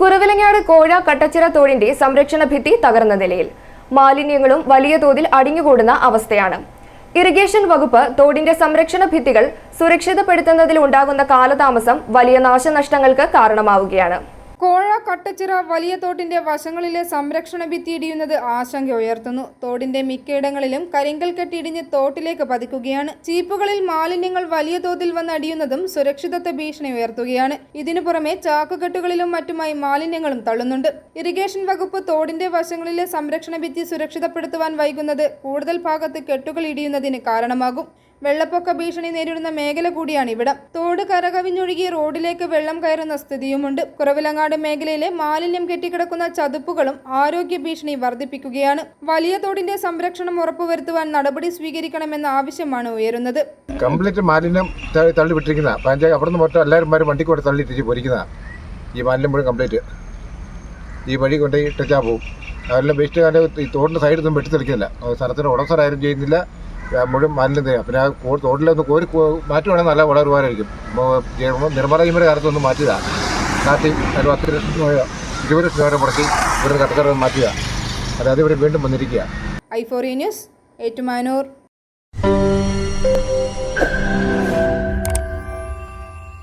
കുറവിലങ്ങാട് കോഴ കട്ടച്ചിറ തോടിന്റെ സംരക്ഷണ ഭിത്തി തകർന്ന നിലയിൽ. മാലിന്യങ്ങളും വലിയ തോതിൽ അടിഞ്ഞുകൂടുന്ന അവസ്ഥയാണ്. ഇറിഗേഷൻ വകുപ്പ് തോടിന്റെ സംരക്ഷണ ഭിത്തികൾ സുരക്ഷിതപ്പെടുത്തുന്നതിൽ ഉണ്ടാകുന്ന കാലതാമസം വലിയ നാശനഷ്ടങ്ങൾക്ക് കാരണമാവുകയാണ്. കോഴ കട്ടച്ചിറ വലിയ തോട്ടിന്റെ വശങ്ങളിലെ സംരക്ഷണ ഭിത്തി ഇടിയുന്നത് ആശങ്ക ഉയർത്തുന്നു. തോടിന്റെ മിക്കയിടങ്ങളിലും കരിങ്കൽ കെട്ടിയിടിഞ്ഞ് തോട്ടിലേക്ക് പതിക്കുകയാണ്. ചീപ്പുകളിൽ മാലിന്യങ്ങൾ വലിയ തോതിൽ വന്ന് അടിയുന്നതും സുരക്ഷിതത്വ ഭീഷണി ഉയർത്തുകയാണ്. ഇതിനു പുറമെ ചാക്കുകെട്ടുകളിലും മറ്റുമായി മാലിന്യങ്ങളും തള്ളുന്നുണ്ട്. ഇറിഗേഷൻ വകുപ്പ് തോടിന്റെ വശങ്ങളിലെ സംരക്ഷണ ഭിത്തി സുരക്ഷിതപ്പെടുത്തുവാൻ വൈകുന്നത് കൂടുതൽ ഭാഗത്ത് കെട്ടുകൾ ഇടിയുന്നതിന് കാരണമാകും. വെള്ളപ്പൊക്ക ഭീഷണി നേരിടുന്ന മേഖല കൂടിയാണ് ഇവിടം. തോട് കരകവിഞ്ഞൊഴുകി റോഡിലേക്ക് വെള്ളം കയറുന്ന സ്ഥിതിയുമുണ്ട്. കുറവിലങ്ങാട് മേഖലയിലെ മാലിന്യം കെട്ടിക്കിടക്കുന്ന ചതുപ്പുകളും ആരോഗ്യ ഭീഷണി വർദ്ധിപ്പിക്കുകയാണ്. വലിയ തോടിന്റെ സംരക്ഷണം ഉറപ്പുവരുത്തുവാൻ നടപടി സ്വീകരിക്കണമെന്ന ആവശ്യമാണ് ഉയരുന്നത്. കംപ്ലീറ്റ് മാലിന്യം തള്ളിവിട്ടിരിക്കുന്ന പഞ്ചായത്ത് അവിടെ നിന്ന് മൊത്തം എല്ലാവരും വണ്ടിക്ക് കൊണ്ട് തള്ളിയിട്ടിച്ച് പോരിക്കുന്ന ഈ മാലിന്യം മുഴുവൻ കംപ്ലീറ്റ് ഈ വഴി കൊണ്ട് ഇട്ടാൽ പോകും. അതെല്ലാം വേസ്റ്റ് കാലം ഈ തോടിൻ്റെ സൈഡൊന്നും വെട്ടിത്തെളിക്കുന്നില്ല. സ്ഥലത്തിന് ഉടമസ്ഥരായാലും ചെയ്യുന്നില്ല. മുഴുവൻ മാലിന്യം തരും. പിന്നെ ആ തോട്ടിലൊന്ന് കോരി മാറ്റുവാണെങ്കിൽ നല്ല വളരെ ഉപകാരമായിരിക്കും. നിർമ്മല ചെയ്യുമ്പോൾ കാലത്തൊന്ന് മാറ്റുകയാണ്. നാട്ടി ഒരു 10 ലക്ഷം രൂപ 20 ലക്ഷം രൂപ മുടക്കി ഇവിടെ കട്ടക്കറ മാറ്റുക. അതായത് ഇവിടെ വീണ്ടും വന്നിരിക്കുക. i4 news, Ettumanoor.